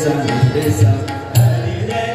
सा रे सा हरि रे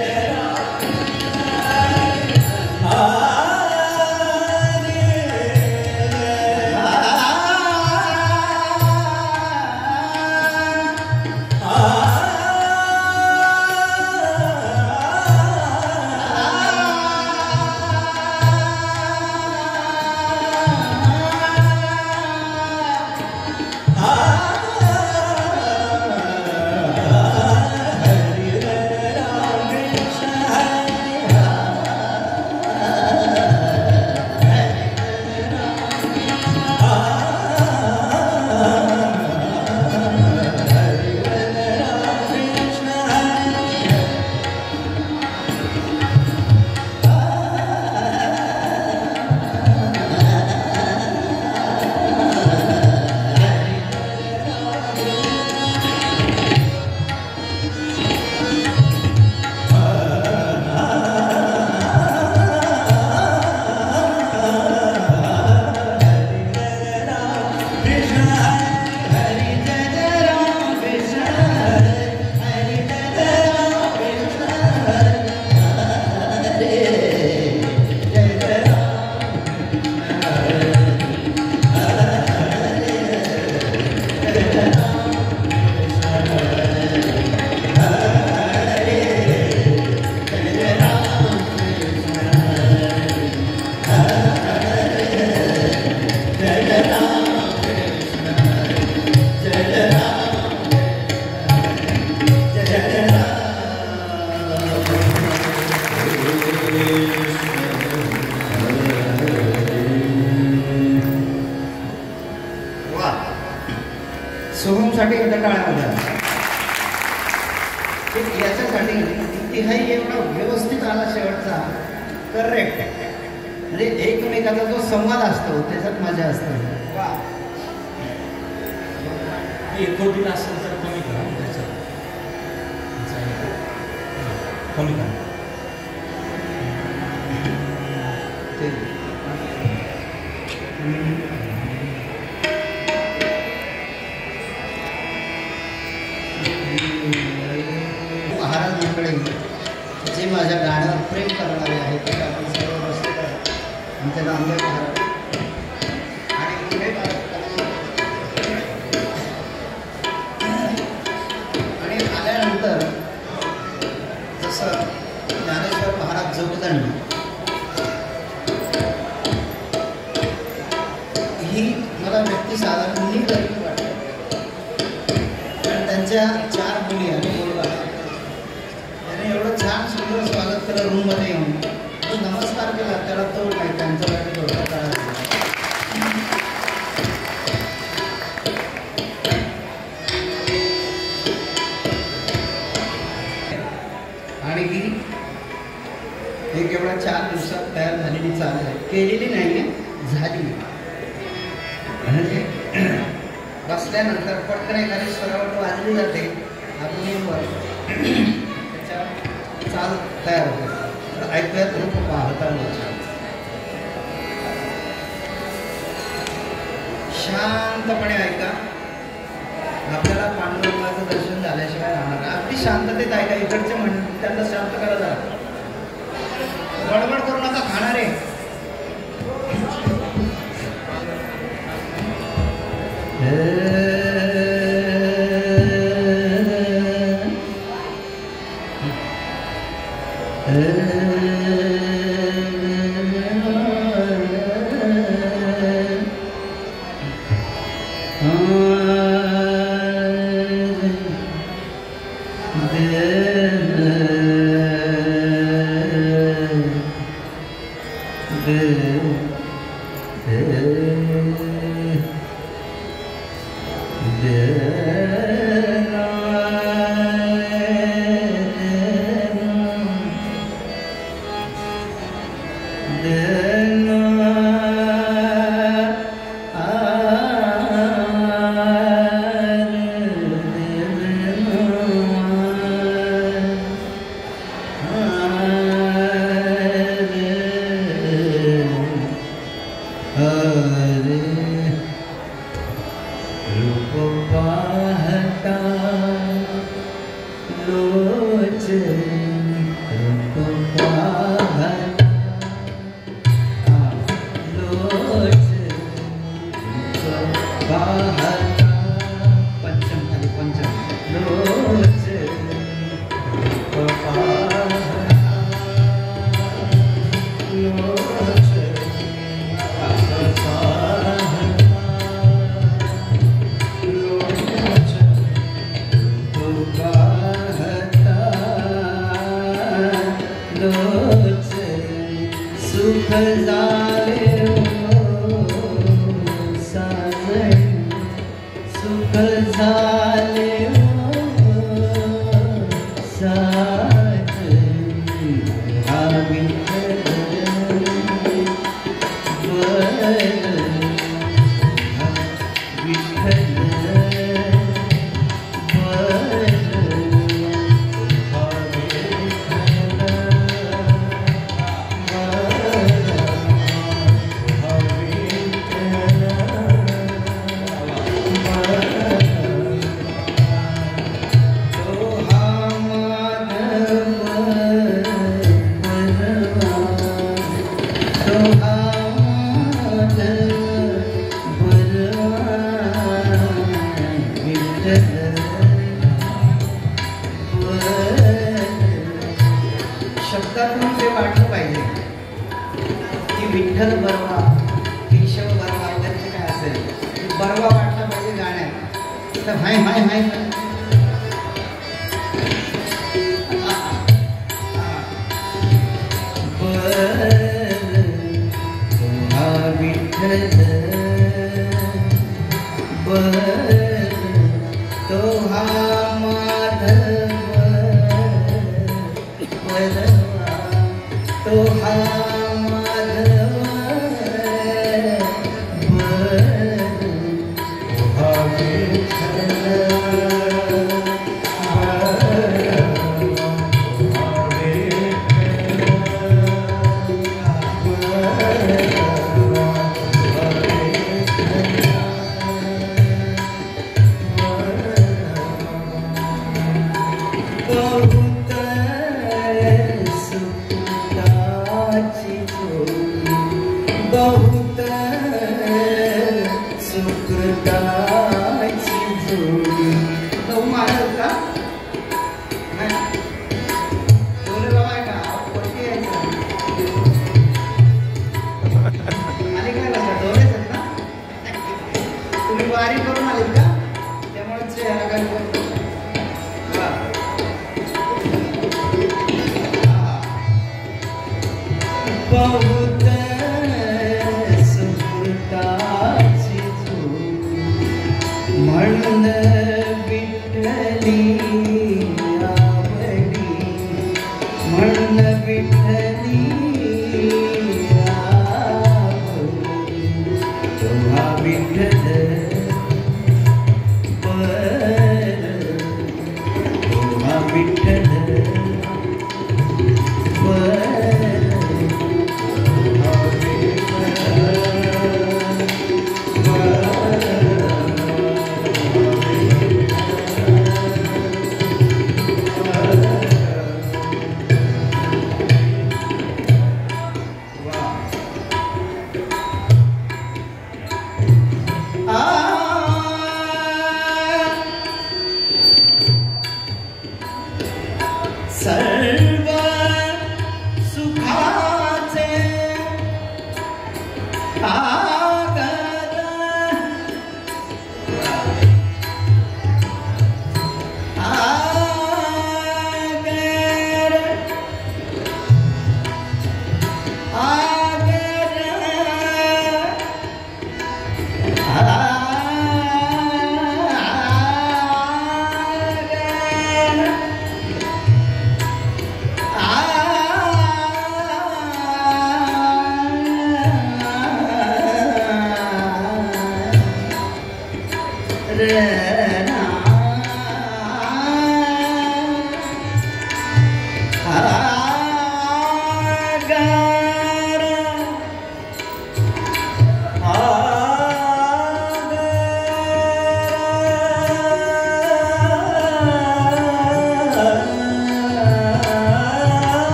सोहमसाठी एकदा टाळ्या याच्यासाठी इतिहास एवढा व्यवस्थित आला शेवटचा करेक्ट म्हणजे एकमेकाचा जो संवाद असतो त्याच्यात मजा असते. वा एकोटीला असेल तर कमी करा कमी करा महाराजांकडे जे माझ्या गाण्यावर प्रेम करणारे आहेत ते आपण सर्व बसले आमच्या नामदेव महाराज आणि पुढे आणि आल्यानंतर जसं ज्ञानेश्वर महाराज जोगदंड ही मला व्यक्ती साधारण नीट वाटते कारण त्यांच्या 4 मुली आणि मुलगा एवढं छान सुंदर स्वागत केलं रूममध्ये येऊन तो नमस्कार केला त्याला तो नाही त्यांच्यासाठी डोक्यात काढा आणि ही एक एवढ्या 4 दिवसात तयार झालेली चाल आहे केलेली नाही आहे झाली म्हणजे बसल्यानंतर पटकन एखादी स्वरावट वाजली जाते हार्मोनियमवर चाल तयार होते. ऐकूयात रूप पाहताना शांतपणे ऐका. आपल्याला पांडुरंगाचं दर्शन झाल्याशिवाय राहणार अगदी शांततेत ऐका. इकडचे त्यांना शांत करा जरा गडबड करू नका खाणारे.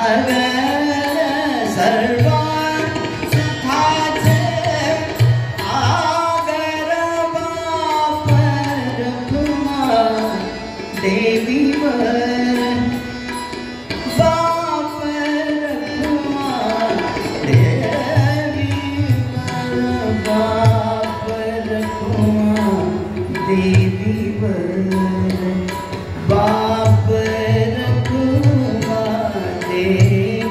सागर सर्व सुखाचे आगर बापर तुमा देवीवर बापर तुमा देवीवर बापर तुमा देवीवर बापर तुमा देवीवर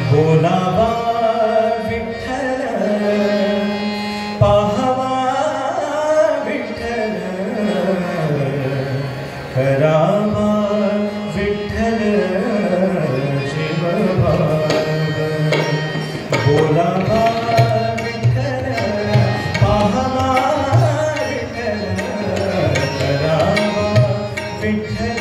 बोलावा विठ्ठल पाहावा विठ्ठल करावा विठ्ठल जीवभाव बोलावा विठ्ठल पाहावा विठ्ठल करावा विठ्ठल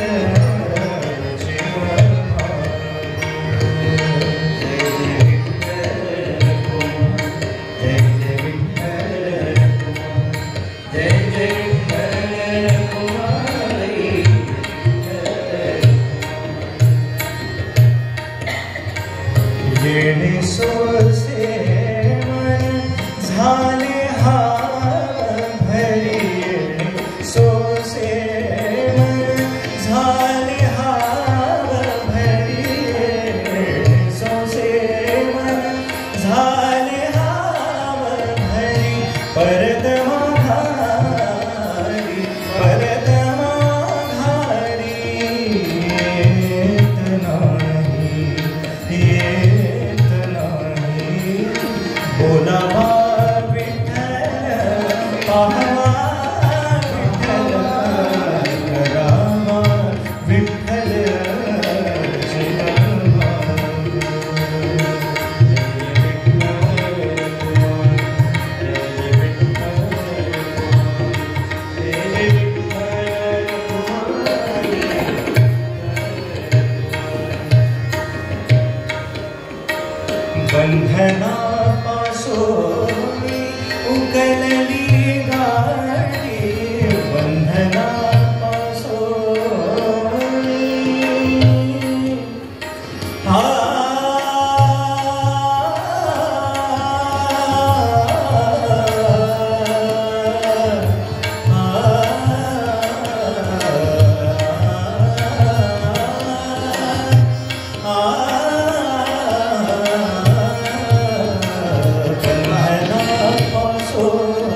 येणे सोसे मन झाले हा भरी येणे सोसे मन झाले हा भरी येणे सोसे मन झाले हा भरी परत माघारी परत माघारी येत नाही बोलावा विठ्ठल पाहावा विठ्ठल करावा विठ्ठल बंधना उकलली गाडी बंधना पासोनी Oh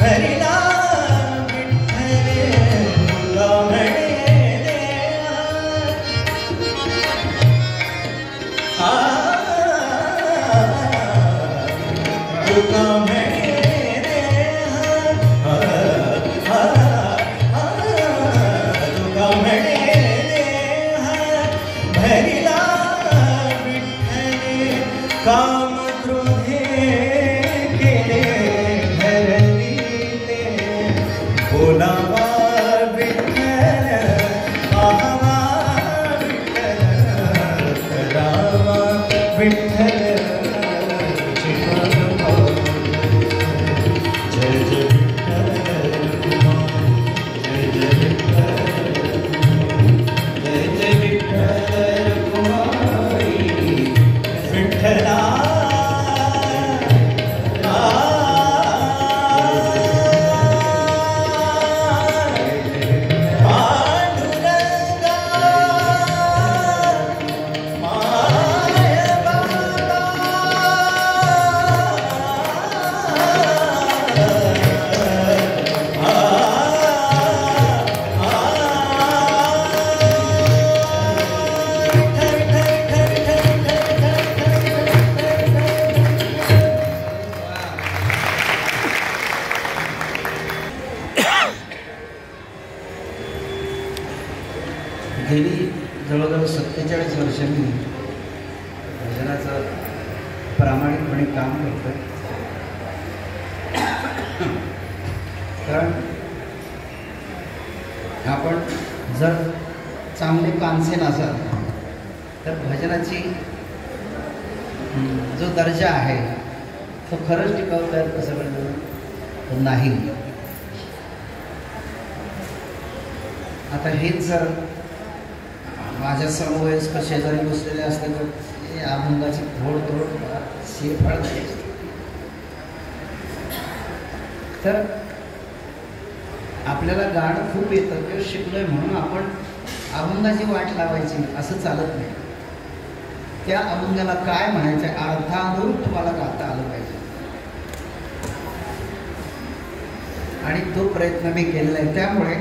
भरिला विठ्ठल तुला म्हणे तुका म्हणे तुका म्हणे भरिला विठ्ठल काम क्रोधे केले भरविले बोलावा विठ्ठल पाहावा विठ्ठल करावा विठ्ठल जय जय जय जय विठ्ठल कुमारी विठ्ठला गेली जवळजवळ 47 वर्ष मी भजनाचं प्रामाणिकपणे काम करतोय. कारण आपण जर चांगले कानसेन असाल तर भजनाची जो दर्जा आहे तो खरंच टिकवता येत कसं कळलं नाही. आता हेच जर माझ्या समवयस्क शेजारी बसलेले असते तर हे अभंगाची थोड शिरफाड झाली. तर आपल्याला गाणं खूप येतं किंवा शिकलोय म्हणून आपण अभंगाची वाट लावायची असं चालत नाही. त्या अभंगाला काय म्हणायचं अर्थानुरूप तुम्हाला गाता आलं पाहिजे आणि तो प्रयत्न मी केलेला आहे. त्यामुळे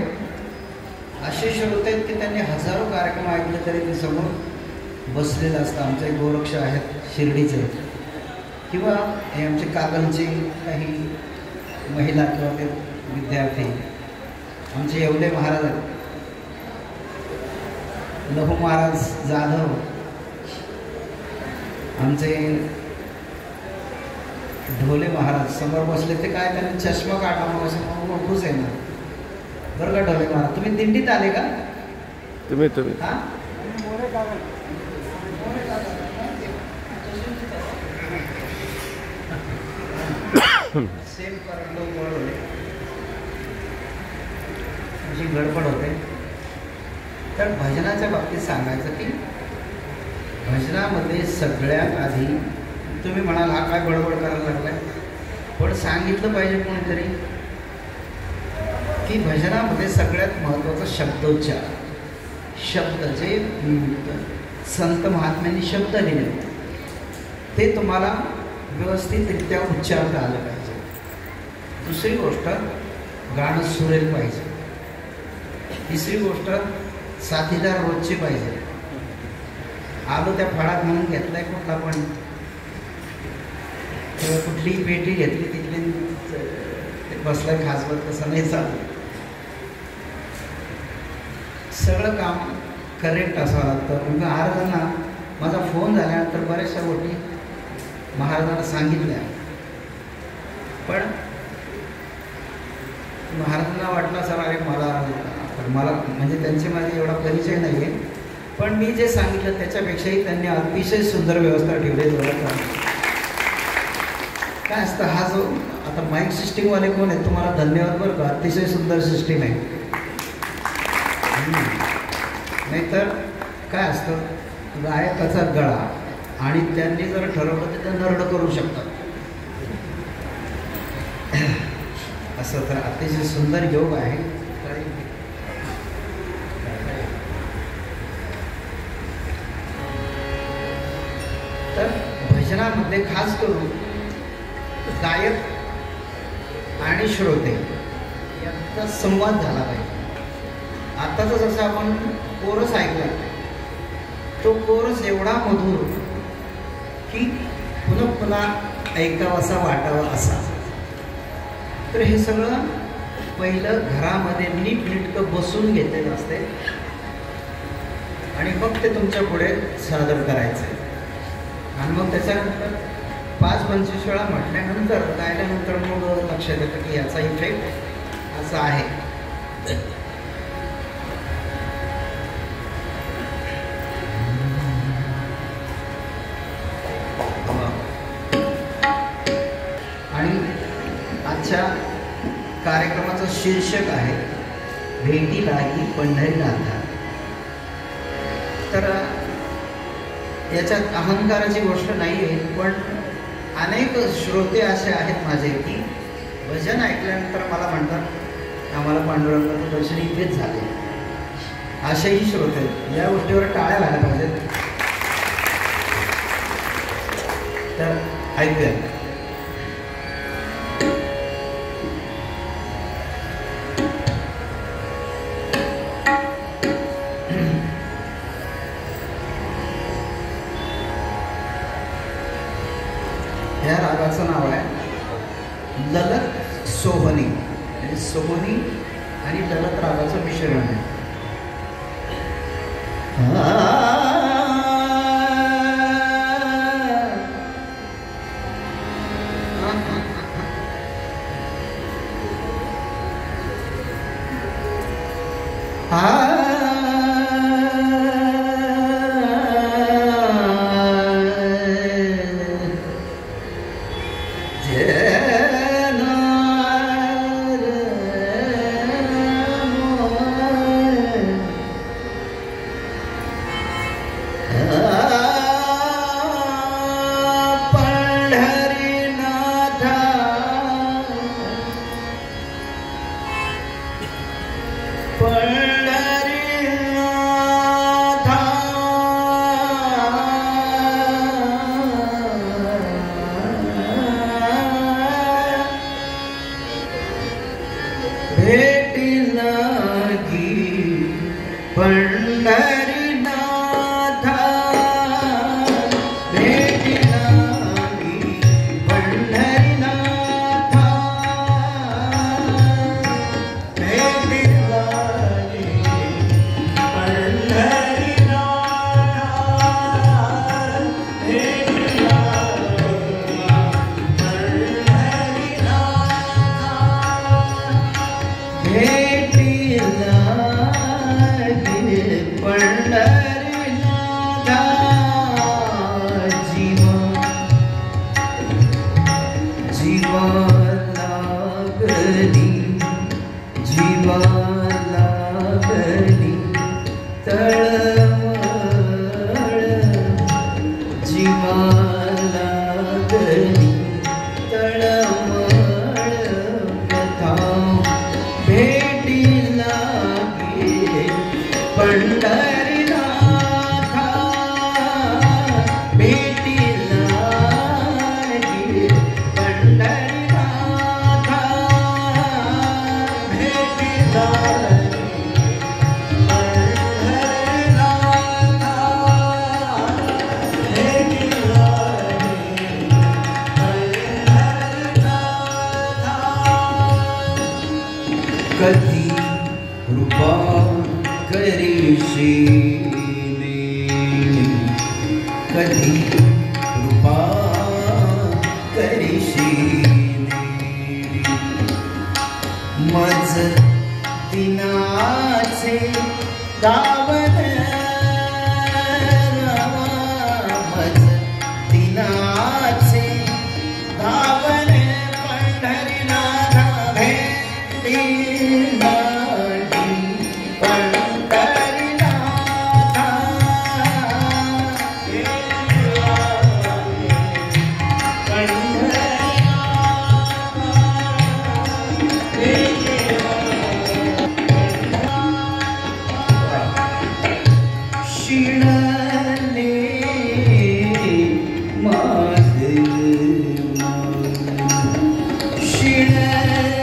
असे श्रोते आहेत की त्यांनी हजारो कार्यक्रम ऐकले तरी ते समोर बसलेलं असतं. आमचे गोरक्ष आहेत शिर्डीचे किंवा हे आमचे कागलचे काही महिला किंवा ते विद्यार्थी आमचे येवले महाराज आहेत, लहू महाराज जाधव, आमचे ढोले महाराज समोर बसले. ते काय त्यांनी चष्मा काढला मग असं मोठूच आहे ना बरं का. ढोले महाराज तुम्ही दिंडीत आले का? तुम्ही हां सेम परंडो वळवले अशी गडबड होते. तर भजनाच्या बाबतीत सांगायचं की भजनामध्ये सगळ्यात आधी तुम्ही म्हणाल हा काय बडबड करायला लागलाय, पण सांगितलं पाहिजे कोणीतरी की भजनामध्ये सगळ्यात महत्त्वाचा शब्दोच्चार. शब्द जे संत महात्म्यांनी शब्द लिहिले ते तुम्हाला व्यवस्थितरित्या उच्चारता आलं पाहिजे. दुसरी गोष्ट गाणं सुरेल पाहिजे. तिसरी गोष्ट साथीदार रोजचे पाहिजे. आलो त्या फळात म्हणून घेतलाय कुठला पण किंवा कुठलीही पेटी घेतली तिथली बसलाय खासवर तसं नाही चालत. सगळं काम करेक्ट असावं लागतं. म्हणजे महाराजांना माझा फोन झाल्यानंतर बऱ्याचशा गोष्टी महाराजांना सांगितल्या, पण महाराजांना वाटलं सर अरे मला म्हणजे त्यांचे माझे एवढा परिचय नाही आहे, पण मी जे सांगितलं त्याच्यापेक्षाही त्यांनी अतिशय सुंदर व्यवस्था ठेवली. काय असतं हा जो आता माईक सिस्टीमवाले कोण आहेत तुम्हाला धन्यवाद बरं का, अतिशय सुंदर सिस्टीम आहे. नाहीतर काय असतं गायकाचा गळा आणि त्यांनी जर ठरवलं तर ते नरड करू शकतात. असं तर अतिशय सुंदर योग आहे. तर भजनामध्ये खास करून गायक आणि श्रोते यांचा संवाद झाला पाहिजे. आत्ताचा जसं आपण कोरस ऐकला, तो कोरस एवढा मधुर की पुन्हा पुन्हा ऐकावासा वाटावा असा. तर हे सगळं पहिलं घरामध्ये नीटनेटकं बसून घेतलेलं असते आणि मग ते तुमच्या पुढे सादर करायचं आहे. आणि मग त्याच्यानंतर 5-25 वेळा म्हटल्यानंतर गायल्यानंतर मग लक्षात येतं की याचा इफेक्ट असा आहे. आणि आजच्या कार्यक्रमाचं शीर्षक आहे भेटीलाही पंढरीनाथा. तर याच्यात अहंकाराची गोष्ट नाही आहे, पण अनेक श्रोते असे आहेत माझे की भजन ऐकल्यानंतर मला म्हणतात आम्हाला पांडुरंगाचं दर्शन इथेच झाले. असेही श्रोते आहेत. या गोष्टीवर टाळ्या व्हायला पाहिजेत. तर ऐकूया. ह्या रागाचं नाव आहे ललत सोहनी. म्हणजे सोहनी आणि ललत रागाचं मिश्रण आहे. कधी कृपा करीशी कधी कृपा करीशी मज दिनाचे गावन मज दिनाचे गावन पंढरीनाथा भेटी शिणे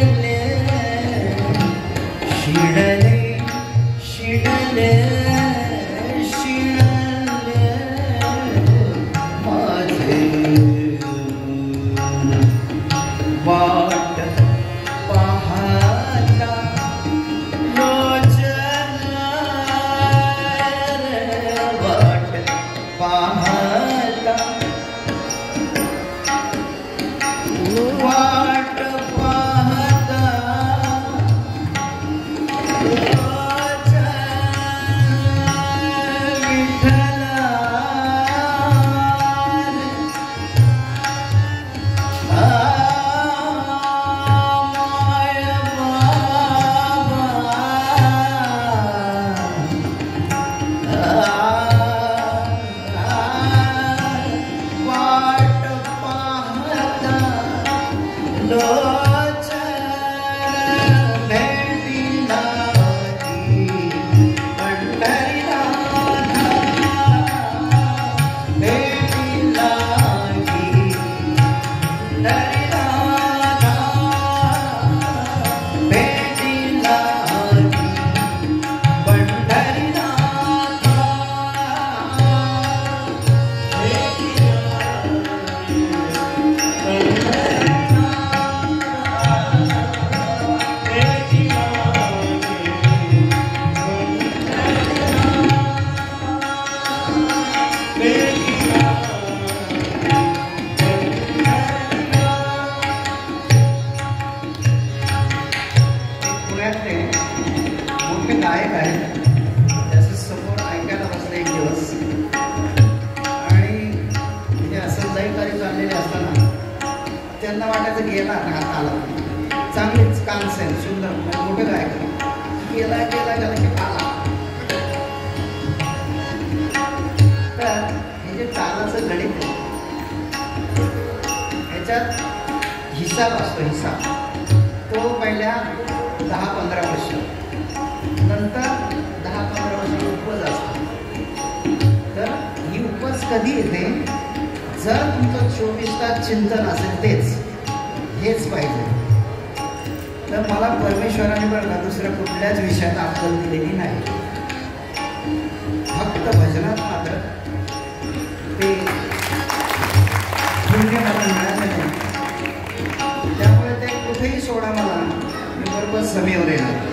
पुण्यातले मोठे गायक आहेत. त्याच्या समोर ऐकायला बसले एक दिवस आणि म्हणजे असं लयकारी चाललेले असताना त्यांना वाटायचं गेला हात आला, चांगलीच कानसेन सुंदर मोठे गायक गेला गेला गेला की आला. तर हे जे तालाचं गणित आहे ह्याच्यात हिसाब असतो. हिसाब तो पहिल्या 10-15 वर्ष, नंतर 10-15 वर्ष उपज असतो. तर ही उपज कधी येते? जर तुमचं 24 तास चिंतन असेल, हेच पाहिजे. तर मला परमेश्वराने बरं का दुसऱ्या कुठल्याच विषयात अक्कल दिलेली नाही, फक्त भजनात मात्र ते पुण्य मला मिळालं नाही. त्यामुळे ते कुठेही सोडा मला, मी बरोबर समेवर येणार.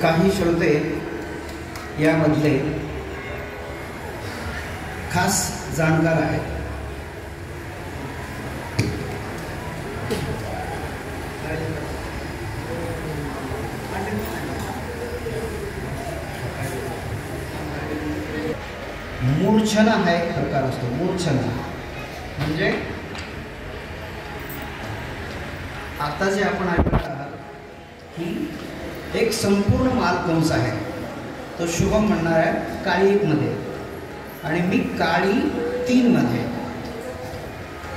काही श्रोते यामधले खास जाणकार आहेत. मूर्छना हा एक प्रकार असतो. मूर्छना म्हणजे आता जे आपण ऐकत आहात की एक संपूर्ण मालकंस आहे. तो शुभम म्हणणार आहे काळी 1 मध्ये आणि मी काळी 3 मध्ये.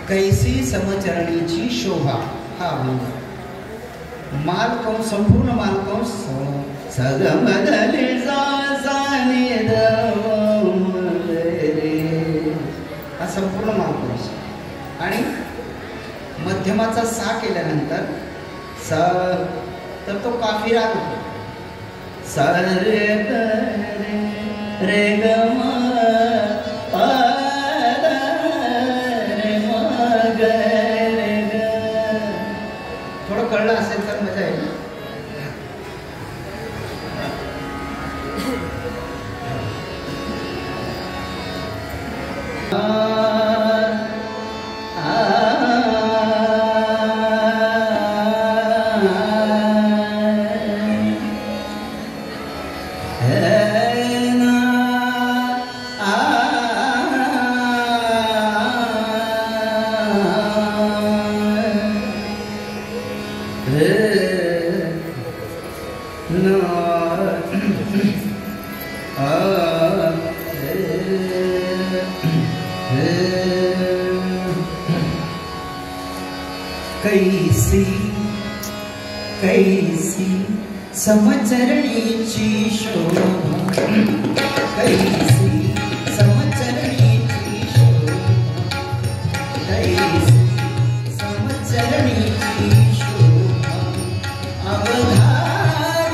कैसी समचरणीची शोभा हा अभंग. मालकंस संपूर्ण मालकंस सगमदले जाने हा संपूर्ण मालकंस आणि मध्यमाचा सा केल्यानंतर स तर तो काफी राग होतो. स रे ग रे ग म प रे म ग रे ग. थोडं कळलं असेल तर मजा येईल. कैसी कैसी समचरणीची शोभा. कैसी समचरणीची शोभा. कैसी समचरणीची शोभा. अवघा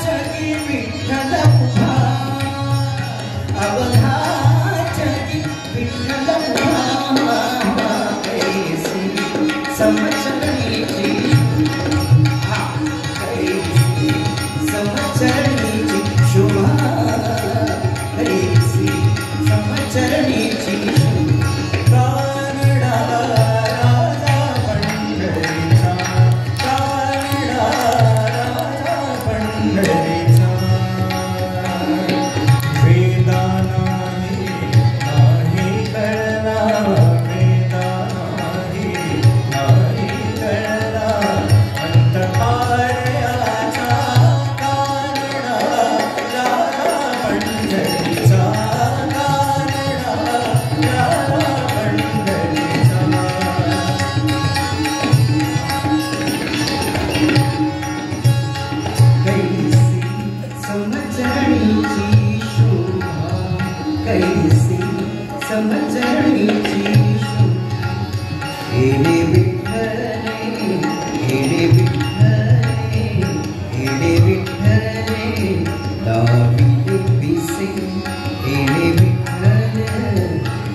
जगी विठ्ठल उभा. अवघा जगी विठ्ठल उभा. कैसी समचरणीची समचरणीची शोभा. कैसी समचरणीची कानडा राजा पंढरीचा. कानडा राजा पंढरीचा. वेदाना नाही कळला. कैसी समचरणीची एले विठ्ठले एले विठ्ठले एले विठ्ठले लाविले पिसे. एले विठ्ठले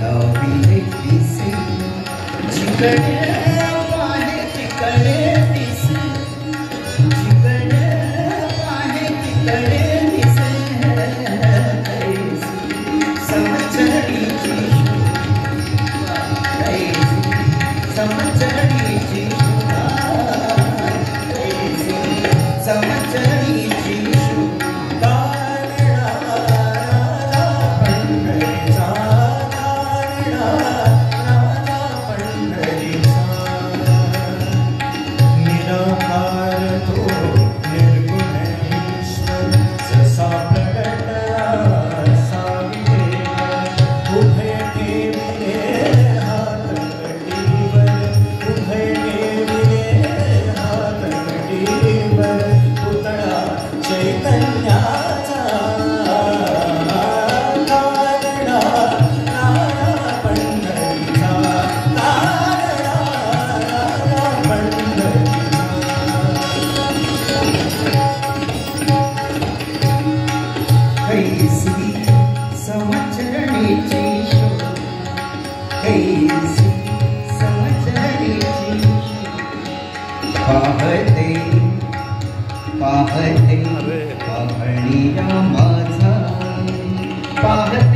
लाविले पिसे. जिकडे पाहे तिकडे दिसे. जिकडे पाहे तिकडे दिसे. समचरणीची समचरणीची समचरणीची पंढरीचा. पंढरीचा निराकार तो निर्गुण ईश्वर जसा प्रगटला उभे ठेविले हात कटीवर. उभे ठेविले हात कटीवर. पुतळा चैतन्याचा. कानडा राजा पंढरीचा. कानडा राजा पंढरीचा. कैसी समचरणीची शोभा. कैसी समचरणीची पाहते पाहते पाहणीला माझा. पाहते